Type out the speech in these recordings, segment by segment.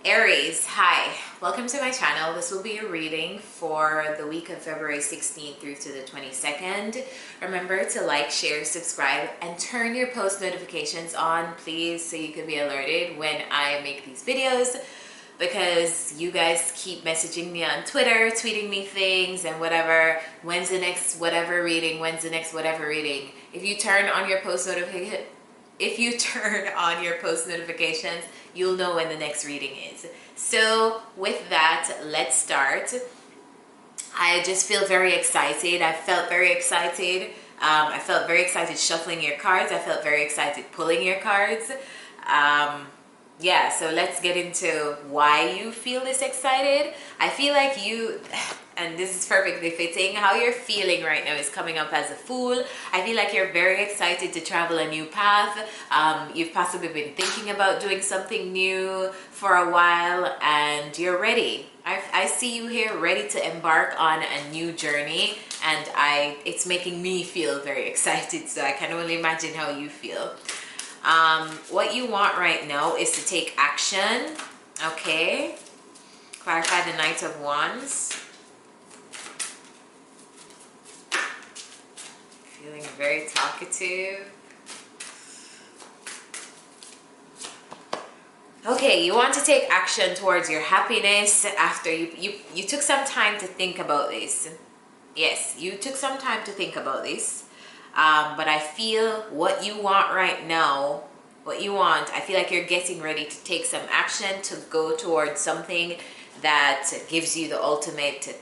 Aries, hi, welcome to my channel. This will be a reading for the week of February 16th through to the 22nd. Remember to like, share, subscribe, and turn your post notifications on, please, so you can be alerted when I make these videos, because you guys keep messaging me on Twitter, tweeting me things and whatever. When's the next whatever reading? When's the next whatever reading? If you turn on your post notifications, you'll know when the next reading is. So with that, let's start. I just feel very excited. I felt very excited. I felt very excited shuffling your cards. I felt very excited pulling your cards. Yeah, so let's get into why you feel this excited. I feel like you, and this is perfectly fitting, how you're feeling right now is coming up as a Fool. I feel like you're very excited to travel a new path. You've possibly been thinking about doing something new for a while, and you're ready. I see you here ready to embark on a new journey, and it's making me feel very excited, so I can only imagine how you feel. What you want right now is to take action, okay? Clarify the Knight of Wands. Feeling very talkative. Okay, you want to take action towards your happiness after you took some time to think about this. Yes, you took some time to think about this. But I feel what you want right now, I feel like you're getting ready to take some action to go towards something that gives you the ultimate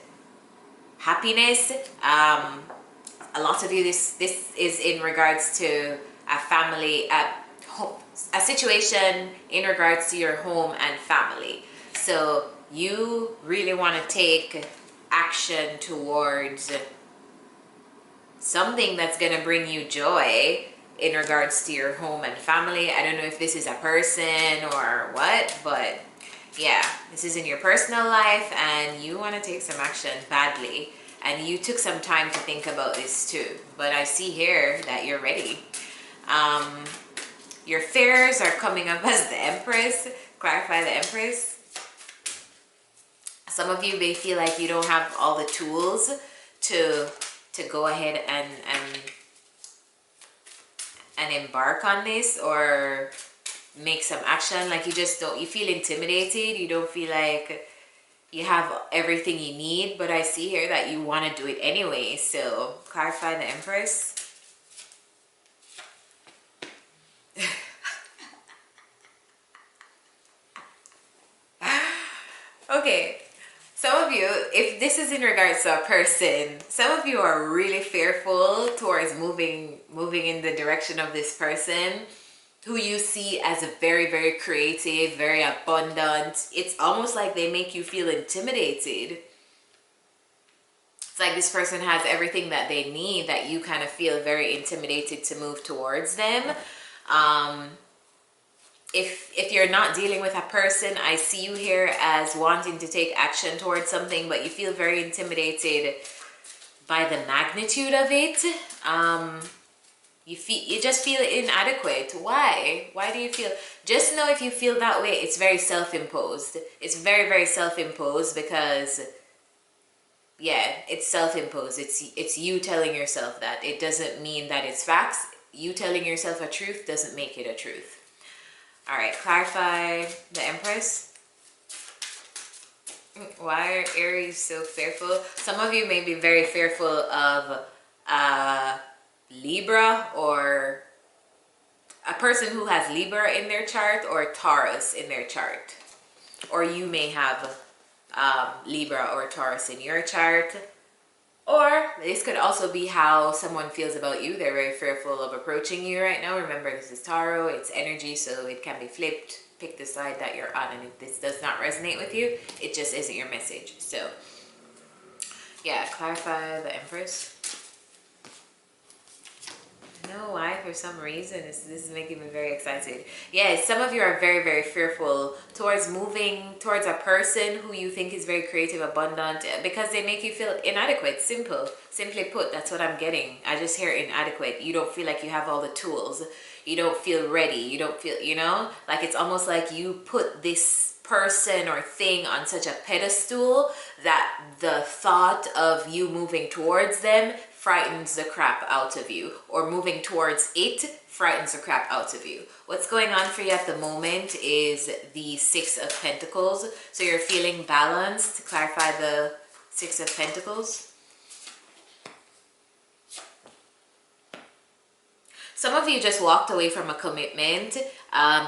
happiness. A lot of you, this is in regards to a family, a situation in regards to your home and family. So you really want to take action towards something that's going to bring you joy in regards to your home and family. I don't know if this is a person or what, but yeah, this is in your personal life and you want to take some action badly. And you took some time to think about this too. But I see here that you're ready. Your fears are coming up as the Empress. Clarify the Empress. Some of you may feel like you don't have all the tools to go ahead and embark on this or make some action. Like you feel intimidated. You don't feel like you have everything you need, but I see here that you want to do it anyway. So clarify the Empress. Okay. Some of you, if this is in regards to a person, some of you are really fearful towards moving in the direction of this person who you see as a very, very creative, very abundant. It's almost like they make you feel intimidated. It's like this person has everything that they need, that you kind of feel very intimidated to move towards them. If you're not dealing with a person, I see you here as wanting to take action towards something, but you feel very intimidated by the magnitude of it. You just feel inadequate. Why do you feel? Just know if you feel that way, it's very self-imposed. It's very, very self-imposed because, yeah, it's self-imposed. It's you telling yourself that. It doesn't mean that it's facts. You telling yourself a truth doesn't make it a truth. All right, clarify the Empress. Why are Aries so fearful? Some of you may be very fearful of Libra, or a person who has Libra in their chart or Taurus in their chart. Or you may have Libra or Taurus in your chart. Or this could also be how someone feels about you. They're very fearful of approaching you right now. Remember, this is tarot, it's energy, so it can be flipped. Pick the side that you're on, and if this does not resonate with you, it just isn't your message. So, yeah, clarify the Empress. No, why? For some reason, this is making me very excited. Yes, some of you are very, very fearful towards moving towards a person who you think is very creative, abundant, because they make you feel inadequate. Simply put, that's what I'm getting. I just hear inadequate. You don't feel like you have all the tools. You don't feel ready. You don't feel, like it's almost like you put this person or thing on such a pedestal that the thought of you moving towards them frightens the crap out of you, or moving towards it frightens the crap out of you. What's going on for you at the moment is the Six of Pentacles. So you're feeling balanced. To clarify the Six of Pentacles. Some of you just walked away from a commitment.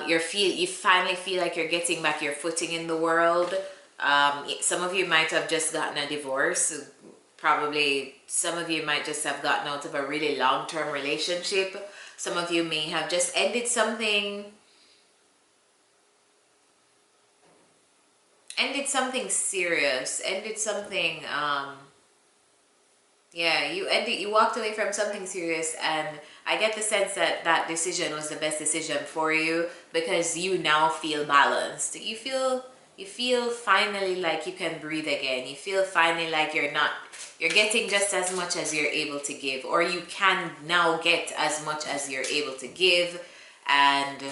You finally feel like you're getting back your footing in the world. Some of you might have just gotten a divorce. Probably some of you might just have gotten out of a really long-term relationship. Some of you may have just ended something serious, ended something, yeah, you walked away from something serious, and I get the sense that that decision was the best decision for you, because you now feel balanced. You feel finally like you can breathe again. You feel finally like you're getting just as much as you're able to give, or you can now get as much as you're able to give. And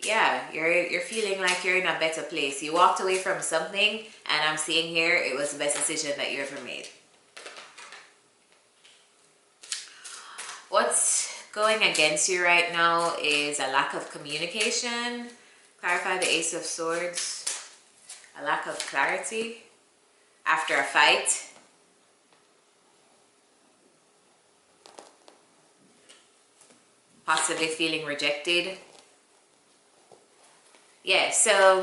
yeah, you're feeling like you're in a better place. You walked away from something, and I'm seeing here it was the best decision that you ever made. What's going against you right now is a lack of communication. Clarify the Ace of Swords. A lack of clarity after a fight. Possibly feeling rejected. Yeah, so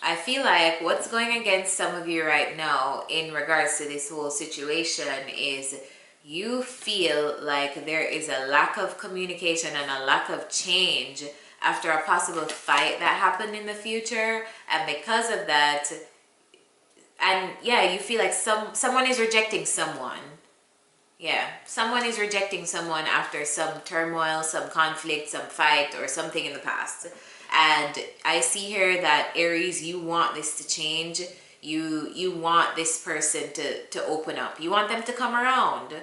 I feel like what's going against some of you right now in regards to this whole situation is you feel like there is a lack of communication and a lack of change after a possible fight that happened in the future. And because of that, and yeah, you feel like someone is rejecting someone. Yeah, someone is rejecting someone after some turmoil, some conflict, some fight, or something in the past. And I see here that Aries, you want this to change. You want this person to open up. You want them to come around.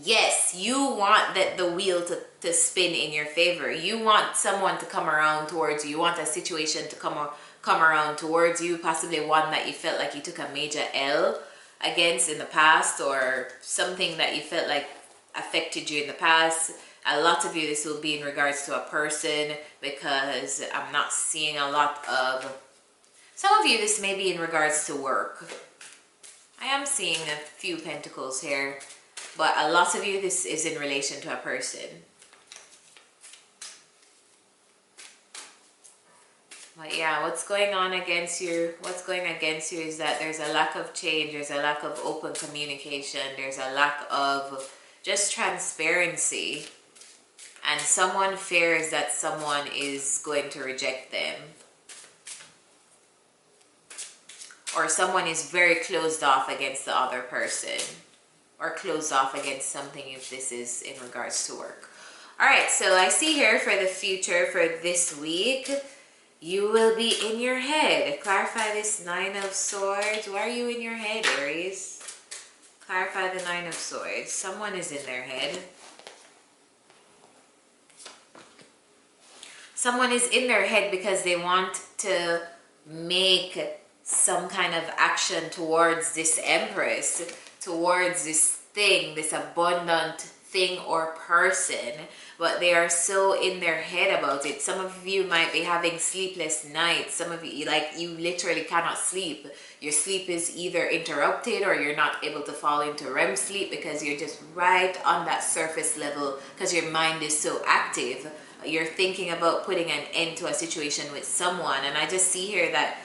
Yes, you want the wheel to spin in your favor. You want someone to come around towards you. You want a situation to come around towards you, possibly one that you felt like you took a major L against in the past, or something that you felt like affected you in the past. A lot of you, this will be in regards to a person, because I'm not seeing a lot of... Some of you, this may be in regards to work. I am seeing a few pentacles here. But a lot of you, this is in relation to a person. But yeah, what's going on against you? What's going against you is that there's a lack of change. There's a lack of open communication. There's a lack of just transparency. And someone fears that someone is going to reject them. Or someone is very closed off against the other person. Or closed off against something, if this is in regards to work. Alright, so I see here for the future, for this week, you will be in your head. Clarify this Nine of Swords. Why are you in your head, Aries? Clarify the Nine of Swords. Someone is in their head. Someone is in their head because they want to make some kind of action towards this Empress, towards this thing, this abundant thing or person, but they are so in their head about it. Some of you might be having sleepless nights. Some of you, like, you literally cannot sleep. Your sleep is either interrupted, or you're not able to fall into REM sleep because you're just right on that surface level, because your mind is so active. You're thinking about putting an end to a situation with someone, and I just see here that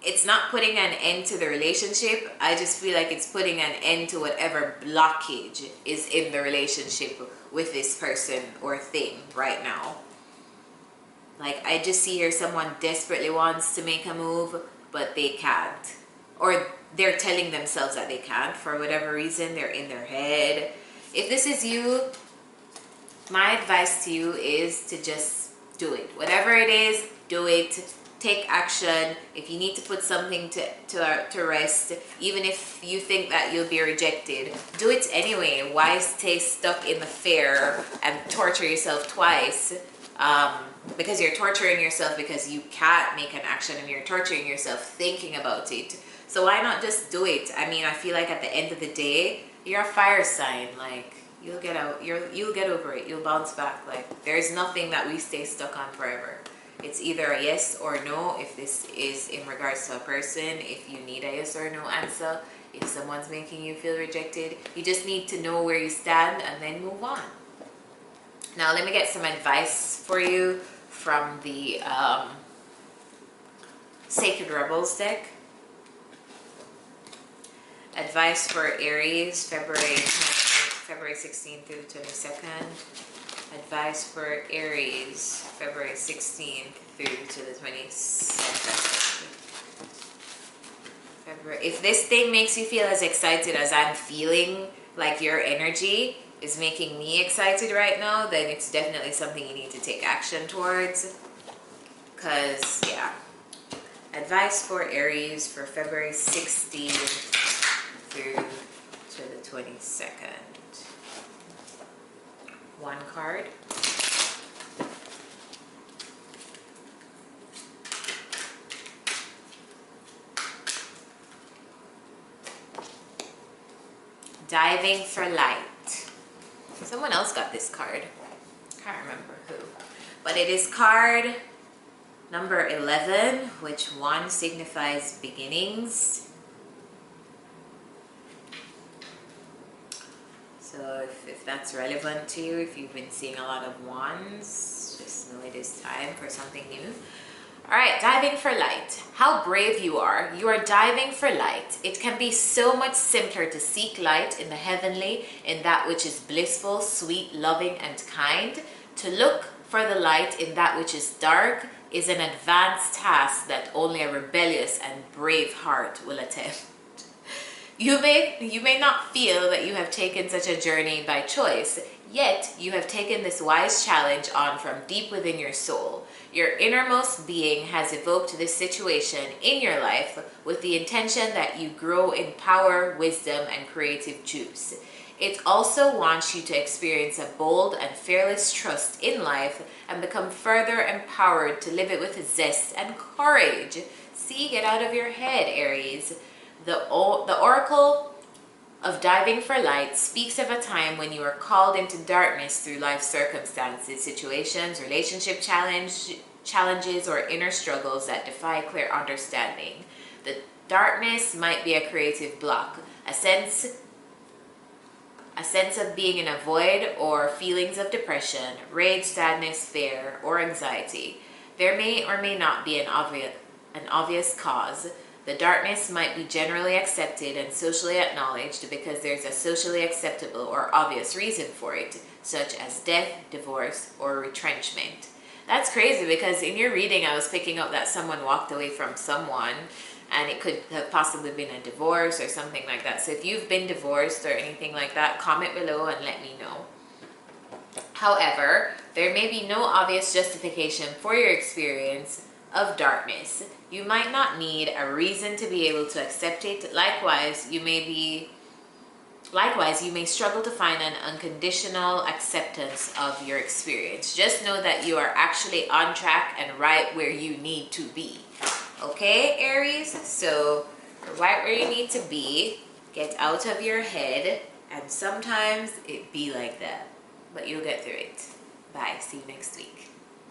it's not putting an end to the relationship. I just feel like it's putting an end to whatever blockage is in the relationship with this person or thing right now. Like, I just see here someone desperately wants to make a move, but they can't. Or they're telling themselves that they can't for whatever reason. They're in their head. If this is you, my advice to you is to just do it. Whatever it is, do it. Take action. If you need to put something to rest, even if you think that you'll be rejected, do it anyway. Why stay stuck in the fear and torture yourself twice because you're torturing yourself because you can't make an action, and you're torturing yourself thinking about it. So why not just do it? I mean, I feel like at the end of the day, you're a fire sign. Like, you'll get out, you'll get over it, you'll bounce back. Like, there's nothing that we stay stuck on forever. It's either a yes or no. If this is in regards to a person, if you need a yes or no answer, if someone's making you feel rejected, you just need to know where you stand and then move on. Now let me get some advice for you from the Sacred Rebels deck. Advice for Aries, February 16th through the 22nd. Advice for Aries, February 16th through to the 22nd. If this thing makes you feel as excited as I'm feeling, like your energy is making me excited right now, then it's definitely something you need to take action towards. Because, yeah. Advice for Aries for February 16th through to the 22nd. One card. Diving for light. Someone else got this card. Can't remember who. But it is card number 11, which 1 signifies beginnings. So if that's relevant to you, if you've been seeing a lot of wands, just know it is time for something new. All right, diving for light. How brave you are. You are diving for light. It can be so much simpler to seek light in the heavenly, in that which is blissful, sweet, loving, and kind. To look for the light in that which is dark is an advanced task that only a rebellious and brave heart will attempt. You may not feel that you have taken such a journey by choice, yet you have taken this wise challenge on from deep within your soul. Your innermost being has evoked this situation in your life with the intention that you grow in power, wisdom, and creative juice. It also wants you to experience a bold and fearless trust in life and become further empowered to live it with zest and courage. See, get out of your head, Aries. The Oracle of Diving for Light speaks of a time when you are called into darkness through life circumstances, situations, relationship challenges, or inner struggles that defy clear understanding. The darkness might be a creative block, a sense of being in a void, or feelings of depression, rage, sadness, fear, or anxiety. There may or may not be an obvious cause. The darkness might be generally accepted and socially acknowledged because there's a socially acceptable or obvious reason for it, such as death, divorce, or retrenchment. That's crazy, because in your reading I was picking up that someone walked away from someone, and it could have possibly been a divorce or something like that. So if you've been divorced or anything like that, comment below and let me know. However, there may be no obvious justification for your experience of darkness. You might not need a reason to be able to accept it. Likewise, you may struggle to find an unconditional acceptance of your experience. Just know that you are actually on track and right where you need to be. Okay, Aries? So, you're right where you need to be. Get out of your head. And sometimes it be like that. But you'll get through it. Bye. See you next week.